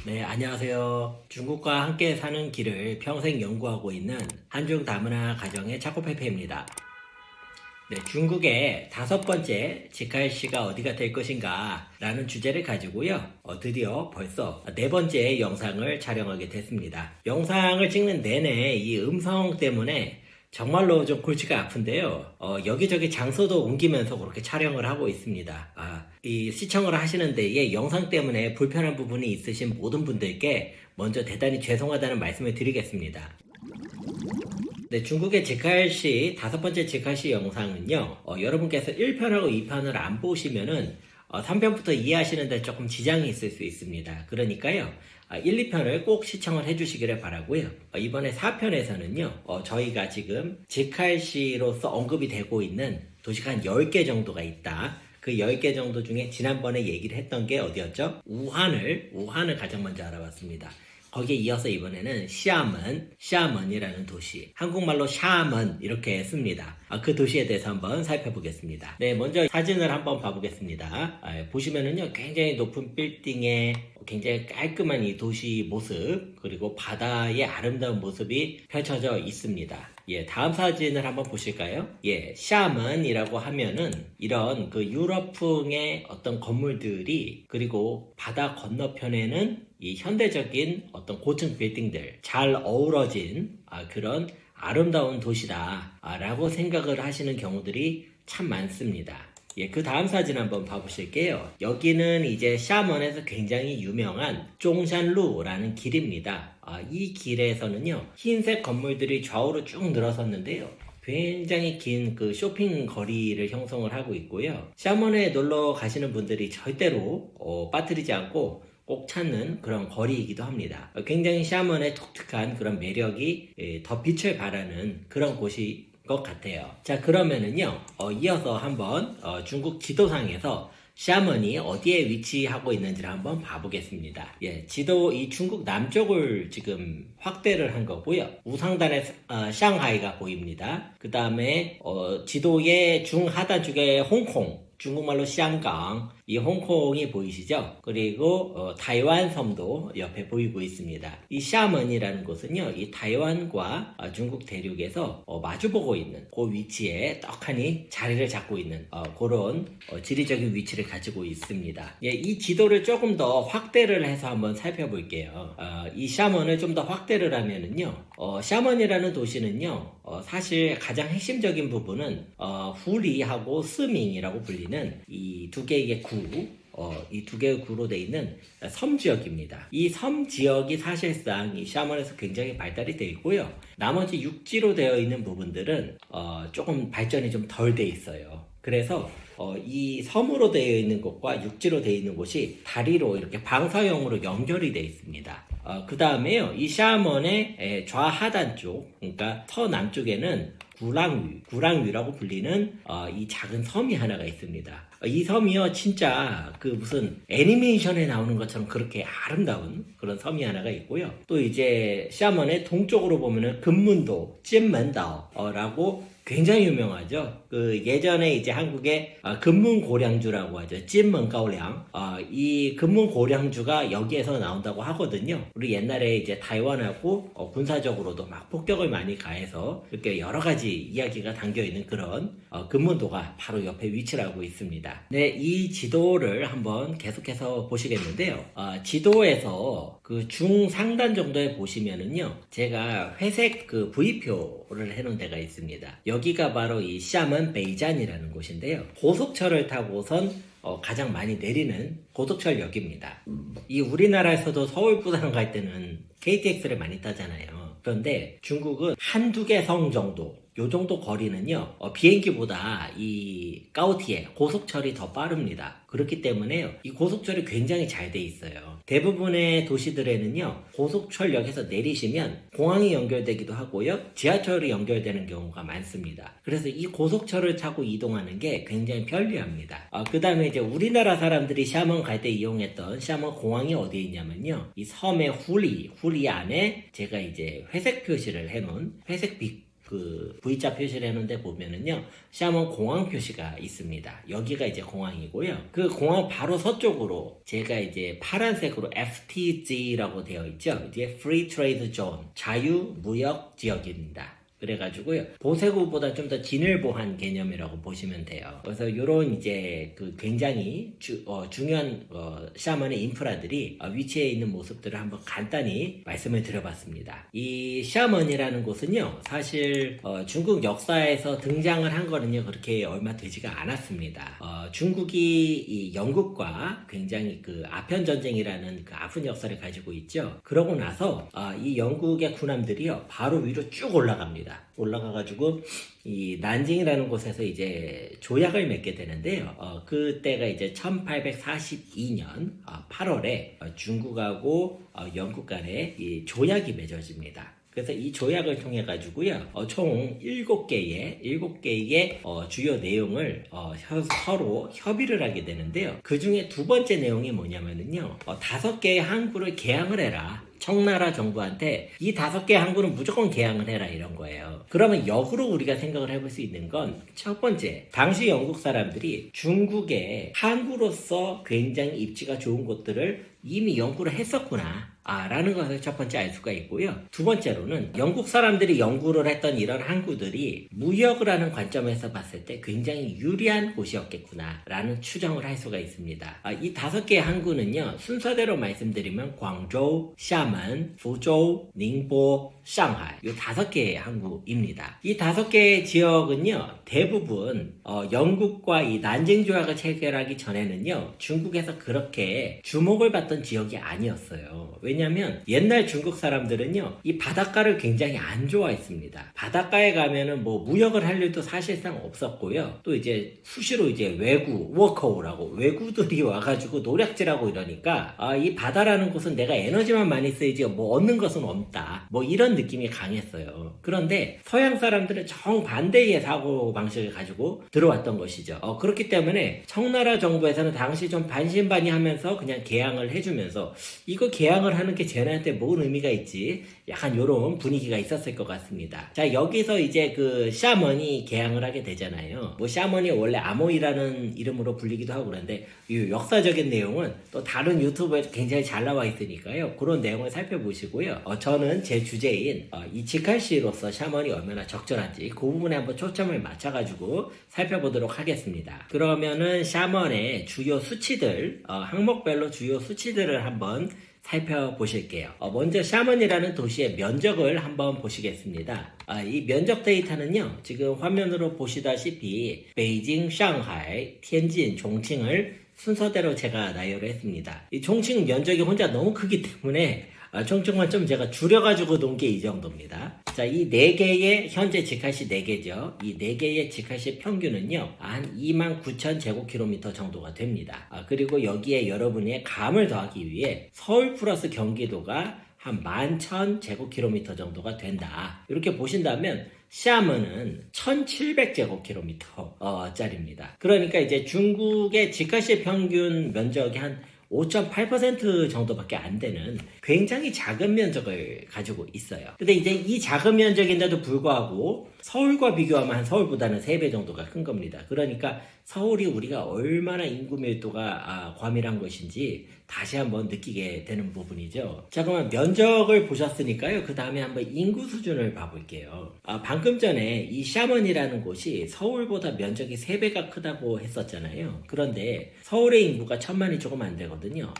네, 안녕하세요. 중국과 함께 사는 길을 평생 연구하고 있는 한중 다문화 가정의 차코페페입니다. 네, 중국의 5번째 직할시가 어디가 될 것인가 라는 주제를 가지고요. 드디어 벌써 4번째 영상을 촬영하게 됐습니다. 영상을 찍는 내내 이 음성 때문에 정말로 좀 골치가 아픈데요. 여기저기 장소도 옮기면서 그렇게 촬영을 하고 있습니다. 이 시청을 하시는 데에 영상 때문에 불편한 부분이 있으신 모든 분들께 먼저 대단히 죄송하다는 말씀을 드리겠습니다. 네, 중국의 직할시 5번째 직할시 영상은요, 여러분께서 1편하고 2편을 안 보시면은 3편부터 이해하시는 데 조금 지장이 있을 수 있습니다. 그러니까요, 1, 2편을 꼭 시청을 해주시기를 바라고요. 이번에 4편에서는요, 저희가 지금 직할시로서 언급이 되고 있는 도시가 한 10개 정도가 있다. 그 10개 정도 중에 지난번에 얘기를 했던 게 어디였죠? 우한을 가장 먼저 알아봤습니다. 거기에 이어서 이번에는 시아먼이라는 도시, 한국말로 샤먼 이렇게 씁니다. 그 도시에 대해서 한번 살펴보겠습니다. 네, 먼저 사진을 한번 봐보겠습니다. 보시면은요, 굉장히 높은 빌딩에 굉장히 깔끔한 이 도시 모습, 그리고 바다의 아름다운 모습이 펼쳐져 있습니다. 예, 다음 사진을 한번 보실까요? 예, 샤먼이라고 하면은 이런 그 유럽풍의 어떤 건물들이, 그리고 바다 건너편에는 이 현대적인 어떤 고층 빌딩들 잘 어우러진 그런 아름다운 도시다 라고 생각을 하시는 경우들이 참 많습니다. 예, 그 다음 사진 한번 봐보실게요. 여기는 이제 샤먼에서 굉장히 유명한 쫑샨루라는 길입니다. 이 길에서는요, 흰색 건물들이 좌우로 쭉 늘어섰는데요. 굉장히 긴 그 쇼핑 거리를 형성을 하고 있고요. 샤먼에 놀러 가시는 분들이 절대로 빠뜨리지 않고 꼭 찾는 그런 거리이기도 합니다. 굉장히 샤먼의 독특한 그런 매력이 더 빛을 발하는 그런 곳이 것 같아요. 자, 그러면은요, 이어서 한번 중국 지도상에서 샤먼이 어디에 위치하고 있는지를 한번 봐보겠습니다. 예, 이 중국 남쪽을 지금 확대를 한 거고요. 우상단에 샹하이가 보입니다. 그 다음에 지도의 중하단 쪽에 홍콩, 중국말로 샹강, 이 홍콩이 보이시죠? 그리고 타이완 섬도 옆에 보이고 있습니다. 이 샤먼이라는 곳은요, 이 타이완과 중국 대륙에서 마주보고 있는 그 위치에 떡하니 자리를 잡고 있는 그런 지리적인 위치를 가지고 있습니다. 예, 이 지도를 조금 더 확대를 해서 한번 살펴볼게요. 이 샤먼을 좀 더 확대를 하면은요, 샤먼이라는 도시는요, 사실 가장 핵심적인 부분은 후리하고 스밍이라고 불리는 이 두 개의 이 두 개의 구로 되어 있는 섬 지역입니다. 이 섬 지역이 사실상 이 샤먼에서 굉장히 발달이 되어 있고요. 나머지 육지로 되어 있는 부분들은 조금 발전이 좀 덜 돼 있어요. 그래서 이 섬으로 되어 있는 곳과 육지로 되어 있는 곳이 다리로 이렇게 방사형으로 연결이 되어 있습니다. 그 다음에요, 이 샤먼의 좌하단 쪽, 그러니까 서남쪽에는 구랑위라고 불리는 이 작은 섬이 하나가 있습니다. 이 섬이요, 진짜 그 무슨 애니메이션에 나오는 것처럼 그렇게 아름다운 그런 섬이 하나가 있고요. 또 이제 샤먼의 동쪽으로 보면은 금문도, 찐먼다오라고 굉장히 유명하죠. 그 예전에 이제 한국의 금문고량주라고 하죠. 찐먼가오량. 이 금문고량주가 여기에서 나온다고 하거든요. 우리 옛날에 이제 타이완하고 군사적으로도 막 폭격을 많이 가해서 이렇게 여러 가지 이야기가 담겨 있는 그런 금문도가 바로 옆에 위치를 하고 있습니다. 네, 이 지도를 한번 계속해서 보시겠는데요. 지도에서 그 중상단 정도에 보시면은요, 제가 회색 그 V표를 해놓은 데가 있습니다. 여기가 바로 이 샤먼 베이잔이라는 곳인데요. 고속철을 타고선 가장 많이 내리는 고속철역입니다. 이 우리나라에서도 서울 부산 갈 때는 KTX를 많이 타잖아요. 그런데 중국은 한두 개 성 정도, 요 정도 거리는요, 비행기보다 이 까오티에 고속철이 더 빠릅니다. 그렇기 때문에요, 이 고속철이 굉장히 잘 돼 있어요. 대부분의 도시들에는요, 고속철역에서 내리시면 공항이 연결되기도 하고요, 지하철이 연결되는 경우가 많습니다. 그래서 이 고속철을 타고 이동하는 게 굉장히 편리합니다. 그 다음에 이제 우리나라 사람들이 샤먼 갈 때 이용했던 샤먼 공항이 어디에 있냐면요, 이 섬의 후리 안에 제가 이제 회색 표시를 해놓은 회색 빛 그 V자 표시를 해놓은데 보면은요, 샤먼 공항 표시가 있습니다. 여기가 이제 공항이고요. 그 공항 바로 서쪽으로 제가 이제 파란색으로 FTZ라고 되어 있죠. 이제 Free Trade Zone, 자유무역 지역입니다. 그래가지고요, 보세구보다 좀 더 진일보한 개념이라고 보시면 돼요. 그래서 요런 이제 그 굉장히 중요한 샤먼의 인프라들이 위치해 있는 모습들을 한번 간단히 말씀을 드려봤습니다. 이 샤먼이라는 곳은요, 사실 중국 역사에서 등장을 한 거는요 그렇게 얼마 되지가 않았습니다. 중국이 이 영국과 굉장히 그 아편 전쟁이라는 그 아픈 역사를 가지고 있죠. 그러고 나서 이 영국의 군함들이요 바로 위로 쭉 올라갑니다. 올라가가지고 이 난징이라는 곳에서 이제 조약을 맺게 되는데요. 그때가 이제 1842년 8월에 중국하고 영국 간에 이 조약이 맺어집니다. 그래서 이 조약을 통해 가지고요, 총 7개의 주요 내용을 서로 협의를 하게 되는데요. 그 중에 두 번째 내용이 뭐냐면은요, 5개의 항구를 개항을 해라. 청나라 정부한테 이 5개의 항구는 무조건 개항을 해라, 이런 거예요. 그러면 역으로 우리가 생각을 해볼 수 있는 건, 첫 번째, 당시 영국 사람들이 중국의 항구로서 굉장히 입지가 좋은 곳들을 이미 연구를 했었구나 라는 것을 첫 번째 알 수가 있고요. 두 번째로는 영국 사람들이 연구를 했던 이런 항구들이 무역을 하는 관점에서 봤을 때 굉장히 유리한 곳이었겠구나 라는 추정을 할 수가 있습니다. 이 5개의 항구는요, 순서대로 말씀드리면 광저우, 샤먼, 부저우, 닝보, 상하이, 이 5개의 항구입니다. 이 5개의 지역은요 대부분 영국과 이 난징 조약을 체결하기 전에는요 중국에서 그렇게 주목을 받던 지역이 아니었어요. 왜냐면 옛날 중국 사람들은요 이 바닷가를 굉장히 안 좋아했습니다. 바닷가에 가면은 뭐 무역을 할 일도 사실상 없었고요. 또 이제 수시로 이제 외구, 워커우라고 외구들이 와가지고 노략질하고 이러니까 이 바다라는 곳은 내가 에너지만 많이 쓰이지 뭐 얻는 것은 없다, 뭐 이런 느낌이 강했어요. 그런데 서양 사람들은 정반대의 사고 방식을 가지고 들어왔던 것이죠. 그렇기 때문에 청나라 정부에서는 당시 좀 반신반의하면서 그냥 개항을 해주면서 이거 개항을 하는 게 쟤네한테 뭔 의미가 있지? 약간 요런 분위기가 있었을 것 같습니다. 자, 여기서 이제 그 샤먼이 개항을 하게 되잖아요. 뭐 샤먼이 원래 아모이라는 이름으로 불리기도 하고 그런데 이 역사적인 내용은 또 다른 유튜브에도 굉장히 잘 나와 있으니까요. 그런 내용을 살펴보시고요. 저는 제 주제인 이 직할시로서 샤먼이 얼마나 적절한지 그 부분에 한번 초점을 맞춰가지고 살펴보도록 하겠습니다. 그러면은 샤먼의 주요 수치들, 항목별로 주요 수치들을 한번 살펴보실게요. 먼저 샤먼이라는 도시의 면적을 한번 보시겠습니다. 이 면적 데이터는요, 지금 화면으로 보시다시피 베이징, 상하이, 텐진, 종칭을 순서대로 제가 나열을 했습니다. 이 종칭 면적이 혼자 너무 크기 때문에 총총만 좀 제가 줄여가지고 놓은 게 이 정도입니다. 자, 이 4개의 현재 직할시 4개죠. 이 4개의 직할시 평균은요, 한 29,000제곱킬로미터 정도가 됩니다. 그리고 여기에 여러분의 감을 더하기 위해 서울 플러스 경기도가 한 11,000제곱킬로미터 정도가 된다. 이렇게 보신다면 샤먼은 1,700제곱킬로미터 짜리입니다. 그러니까 이제 중국의 직할시 평균 면적이 한 5.8% 정도밖에 안 되는 굉장히 작은 면적을 가지고 있어요. 근데 이제 이 작은 면적인데도 불구하고 서울과 비교하면 한 서울보다는 3배 정도가 큰 겁니다. 그러니까 서울이 우리가 얼마나 인구 밀도가 과밀한 것인지 다시 한번 느끼게 되는 부분이죠. 자, 그러면 면적을 보셨으니까요. 그 다음에 한번 인구 수준을 봐볼게요. 방금 전에 이 샤먼이라는 곳이 서울보다 면적이 3배가 크다고 했었잖아요. 그런데 서울의 인구가 1,000만이 조금 안 되거든요.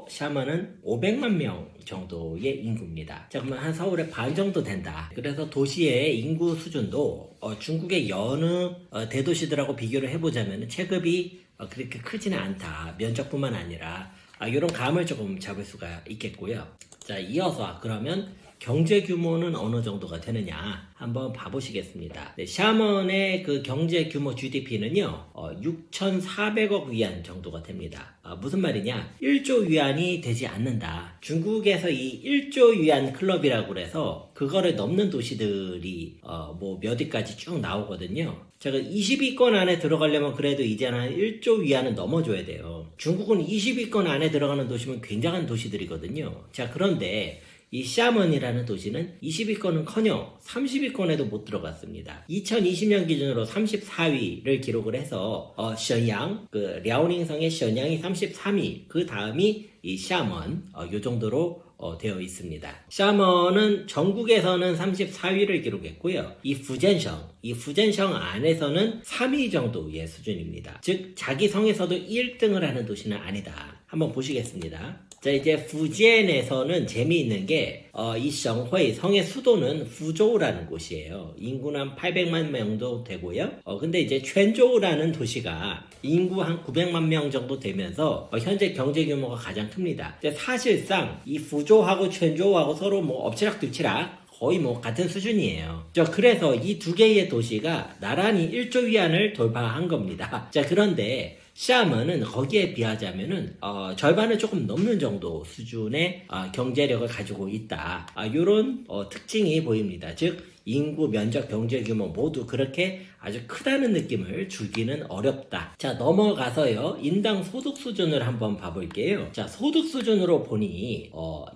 샤먼은 500만 명 정도의 인구입니다. 자, 그러면 한 서울의 반 정도 된다. 그래서 도시의 인구 수준도 중국의 여느 대도시들하고 비교를 해보자면 체급이 그렇게 크지는 않다. 면적뿐만 아니라 이런 감을 조금 잡을 수가 있겠고요. 자, 이어서 그러면 경제 규모는 어느 정도가 되느냐 한번 봐보시겠습니다. 네, 샤먼의 그 경제 규모 GDP는요 6,400억 위안 정도가 됩니다. 무슨 말이냐, 1조 위안이 되지 않는다. 중국에서 이 1조 위안 클럽이라고 그래서 그거를 넘는 도시들이 뭐 몇 위까지 쭉 나오거든요. 제가 20위권 안에 들어가려면 그래도 이제는 한 1조 위안은 넘어줘야 돼요. 중국은 20위권 안에 들어가는 도시면 굉장한 도시들이거든요. 자, 그런데 이 샤먼이라는 도시는 20위권은커녕 30위권에도 못 들어갔습니다. 2020년 기준으로 34위를 기록을 해서 션양, 그 랴오닝성의 션양이 33위, 그 다음이 이 샤먼, 요 정도로 되어 있습니다. 샤먼은 전국에서는 34위를 기록했고요. 이 푸젠성 안에서는 3위 정도의 수준입니다. 즉 자기 성에서도 1등을 하는 도시는 아니다. 한번 보시겠습니다. 자, 이제 푸젠에서는 재미있는 게 이 성회 성의 수도는 푸조우라는 곳이에요. 인구는 한 800만 명 정도 되고요. 근데 이제 챈조우라는 도시가 인구 한 900만 명 정도 되면서 현재 경제 규모가 가장 큽니다. 사실상 이 푸조우하고 챈조우하고 서로 뭐 엎치락뒤치락 거의 뭐 같은 수준이에요. 그래서 이 두 개의 도시가 나란히 1조 위안을 돌파한 겁니다. 자, 그런데 샤먼은 거기에 비하자면은 절반을 조금 넘는 정도 수준의 경제력을 가지고 있다. 이런 특징이 보입니다. 즉 인구, 면적, 경제 규모 모두 그렇게 아주 크다는 느낌을 주기는 어렵다. 자, 넘어가서요. 인당 소득 수준을 한번 봐볼게요. 자, 소득 수준으로 보니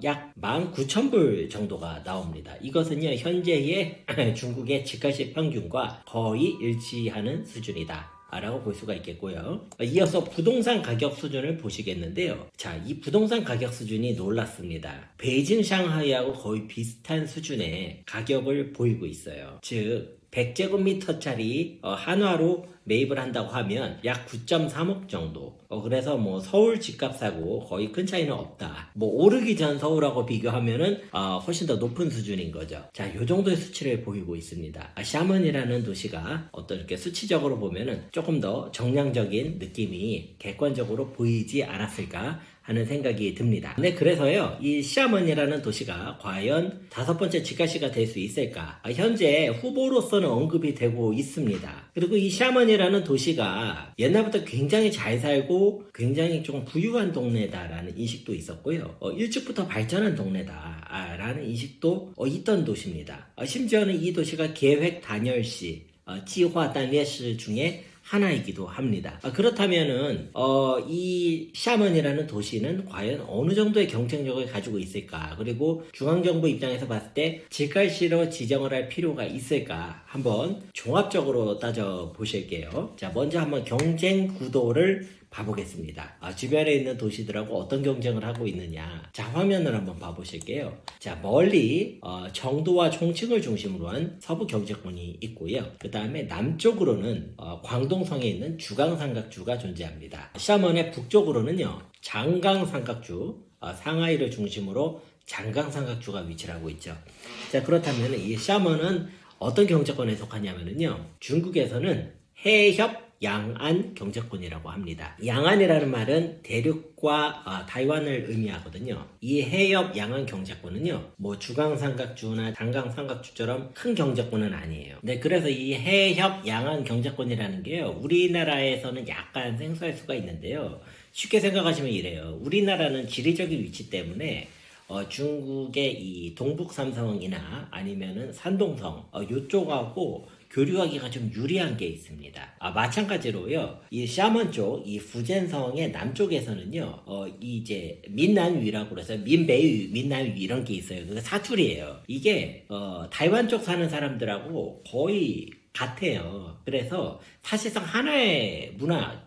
약 19,000불 정도가 나옵니다. 이것은요, 현재의 중국의 집값의 평균과 거의 일치하는 수준이다 라고 볼 수가 있겠고요. 이어서 부동산 가격 수준을 보시겠는데요. 자, 이 부동산 가격 수준이 놀랍습니다. 베이징, 샹하이하고 거의 비슷한 수준의 가격을 보이고 있어요. 즉 100제곱미터짜리 한화로 매입을 한다고 하면 약 9.3억 정도. 그래서 뭐 서울 집값하고 거의 큰 차이는 없다. 뭐 오르기 전 서울하고 비교하면은 훨씬 더 높은 수준인 거죠. 자, 요 정도의 수치를 보이고 있습니다. 샤먼이라는 도시가 어떤 이렇게 수치적으로 보면은 조금 더 정량적인 느낌이 객관적으로 보이지 않았을까 하는 생각이 듭니다. 네, 그래서요, 이 샤먼이라는 도시가 과연 5번째 직가시가 될 수 있을까? 현재 후보로서는 언급이 되고 있습니다. 그리고 이 샤먼이라는 도시가 옛날부터 굉장히 잘 살고 굉장히 좀 부유한 동네다라는 인식도 있었고요. 일찍부터 발전한 동네다라는 인식도 있던 도시입니다. 심지어는 이 도시가 계획 단열시, 지화 단례시 중에 하나이기도 합니다. 그렇다면은 이 샤먼이라는 도시는 과연 어느 정도의 경쟁력을 가지고 있을까? 그리고 중앙정부 입장에서 봤을 때 직갈시로 지정을 할 필요가 있을까? 한번 종합적으로 따져 보실게요. 자, 먼저 한번 경쟁 구도를 봐보겠습니다. 주변에 있는 도시들하고 어떤 경쟁을 하고 있느냐. 자, 화면을 한번 봐보실게요. 자, 멀리 정도와 총칭을 중심으로 한 서부 경제권이 있고요. 그 다음에 남쪽으로는 광동성에 있는 주강삼각주가 존재합니다. 샤먼의 북쪽으로는요, 장강삼각주, 상하이를 중심으로 장강삼각주가 위치를 하고 있죠. 자, 그렇다면 이 샤먼은 어떤 경제권에 속하냐면요, 중국에서는 해협 양안 경제권이라고 합니다. 양안이라는 말은 대륙과 타이완을 의미하거든요. 이 해협 양안 경제권은요, 뭐 주강삼각주나 장강삼각주처럼 큰 경제권은 아니에요. 네, 그래서 이 해협 양안 경제권이라는 게요, 우리나라에서는 약간 생소할 수가 있는데요. 쉽게 생각하시면 이래요. 우리나라는 지리적인 위치 때문에 중국의 이 동북삼성이나 아니면은 산동성 요쪽하고 교류하기가 좀 유리한 게 있습니다. 마찬가지로요, 이 샤먼 쪽, 이 푸젠성의 남쪽에서는요, 이제 민난위라고 그래서 민베이, 민난위 이런 게 있어요. 그게 사투리예요. 이게 타이완 쪽 사는 사람들하고 거의 같아요. 그래서 사실상 하나의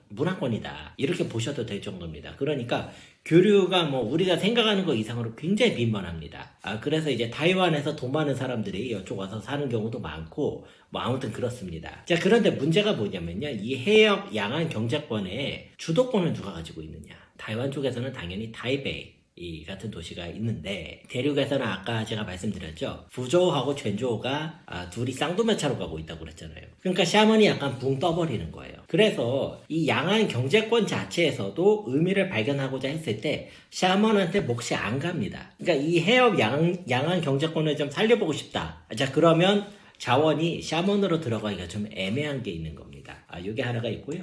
문화권이다. 이렇게 보셔도 될 정도입니다. 그러니까 교류가 뭐 우리가 생각하는 것 이상으로 굉장히 빈번합니다. 그래서 이제 타이완에서 돈 많은 사람들이 이쪽 와서 사는 경우도 많고 뭐 아무튼 그렇습니다. 자, 그런데 문제가 뭐냐면요, 이 해협 양안 경제권의 주도권을 누가 가지고 있느냐. 타이완 쪽에서는 당연히 타이베이 이 같은 도시가 있는데, 대륙에서는 아까 제가 말씀드렸죠, 푸조우하고 챈조우가 둘이 쌍두마차로 가고 있다고 그랬잖아요. 그러니까 샤먼이 약간 붕 떠버리는 거예요. 그래서 이 양안 경제권 자체에서도 의미를 발견하고자 했을 때 샤먼한테 몫이 안 갑니다. 그러니까 이 해협 양안 경제권을 좀 살려보고 싶다. 자, 그러면 자원이 샤먼으로 들어가기가 좀 애매한 게 있는 겁니다. 요게 하나가 있고요.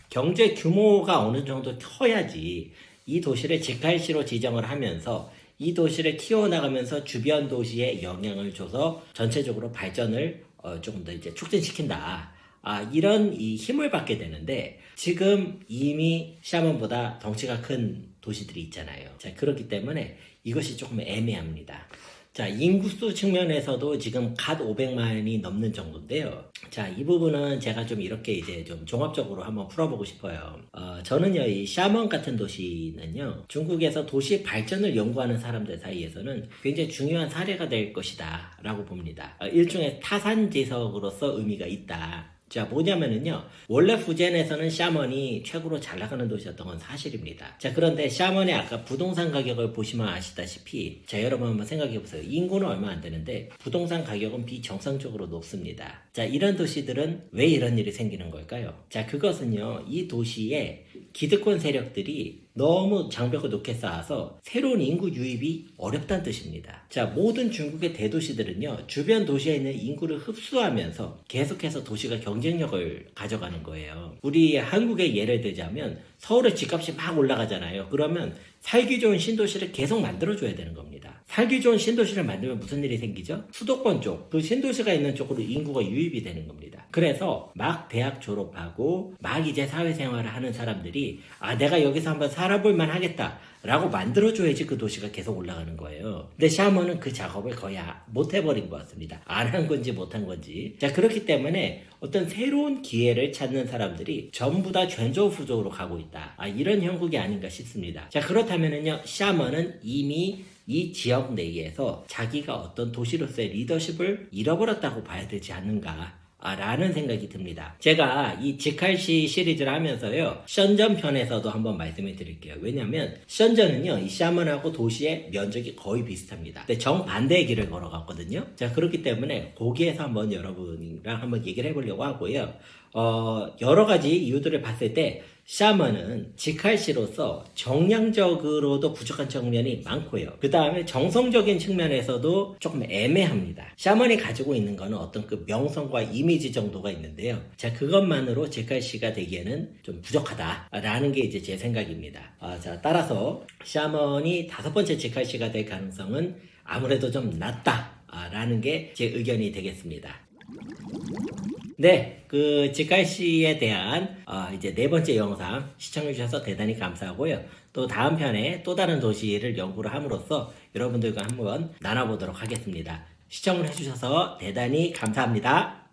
경제 규모가 어느 정도 커야지 이 도시를 직할시로 지정을 하면서 이 도시를 키워나가면서 주변 도시에 영향을 줘서 전체적으로 발전을 조금 더 이제 촉진시킨다. 이런 이 힘을 받게 되는데, 지금 이미 샤먼보다 덩치가 큰 도시들이 있잖아요. 자, 그렇기 때문에 이것이 조금 애매합니다. 자, 인구수 측면에서도 지금 갓 500만이 넘는 정도인데요. 자, 이 부분은 제가 좀 이렇게 이제 좀 종합적으로 한번 풀어보고 싶어요. 저는요, 이 샤먼 같은 도시는요, 중국에서 도시 발전을 연구하는 사람들 사이에서는 굉장히 중요한 사례가 될 것이다 라고 봅니다. 일종의 타산지석으로서 의미가 있다. 자, 뭐냐면은요, 원래 후젠에서는 샤먼이 최고로 잘 나가는 도시였던 건 사실입니다. 자, 그런데 샤먼의 아까 부동산 가격을 보시면 아시다시피, 자, 여러분 한번 생각해 보세요. 인구는 얼마 안 되는데 부동산 가격은 비정상적으로 높습니다. 자, 이런 도시들은 왜 이런 일이 생기는 걸까요? 자, 그것은요, 이 도시에 기득권 세력들이 너무 장벽을 높게 쌓아서 새로운 인구 유입이 어렵다는 뜻입니다. 자, 모든 중국의 대도시들은요, 주변 도시에 있는 인구를 흡수하면서 계속해서 도시가 경쟁력을 가져가는 거예요. 우리 한국의 예를 들자면 서울의 집값이 막 올라가잖아요. 그러면 살기 좋은 신도시를 계속 만들어줘야 되는 겁니다. 살기 좋은 신도시를 만들면 무슨 일이 생기죠? 수도권 쪽, 그 신도시가 있는 쪽으로 인구가 유입이 되는 겁니다. 그래서 막 대학 졸업하고 막 이제 사회생활을 하는 사람들이 내가 여기서 한번 살아볼만 하겠다 라고 만들어줘야지 그 도시가 계속 올라가는 거예요. 근데 샤먼은 그 작업을 거의 못 해버린 것 같습니다. 안 한 건지 못 한 건지. 자, 그렇기 때문에 어떤 새로운 기회를 찾는 사람들이 전부 다 전조후적으로 가고 있다. 이런 형국이 아닌가 싶습니다. 자, 그렇다면은요, 샤먼은 이미 이 지역 내에서 자기가 어떤 도시로서의 리더십을 잃어버렸다고 봐야 되지 않는가 라는 생각이 듭니다. 제가 이 지칼시 시리즈를 하면서요, 션전 편에서도 한번 말씀을 드릴게요. 왜냐면 션전은요, 이 샤먼하고 도시의 면적이 거의 비슷합니다. 근데 정반대의 길을 걸어갔거든요. 자, 그렇기 때문에 거기에서 한번 여러분이랑 한번 얘기를 해보려고 하고요. 여러 가지 이유들을 봤을 때 샤먼은 지칼시로서 정량적으로도 부족한 측면이 많고요. 그 다음에 정성적인 측면에서도 조금 애매합니다. 샤먼이 가지고 있는 거는 어떤 그 명성과 이미지 정도가 있는데요. 자, 그것만으로 지칼시가 되기에는 좀 부족하다라는 게 이제 제 생각입니다. 자, 따라서 샤먼이 5번째 지칼시가 될 가능성은 아무래도 좀 낮다라는 게 제 의견이 되겠습니다. 네, 그 지칼시에 대한 이제 4번째 영상 시청해주셔서 대단히 감사하고요. 또 다음 편에 또 다른 도시를 연구를 함으로써 여러분들과 한번 나눠보도록 하겠습니다. 시청을 해주셔서 대단히 감사합니다.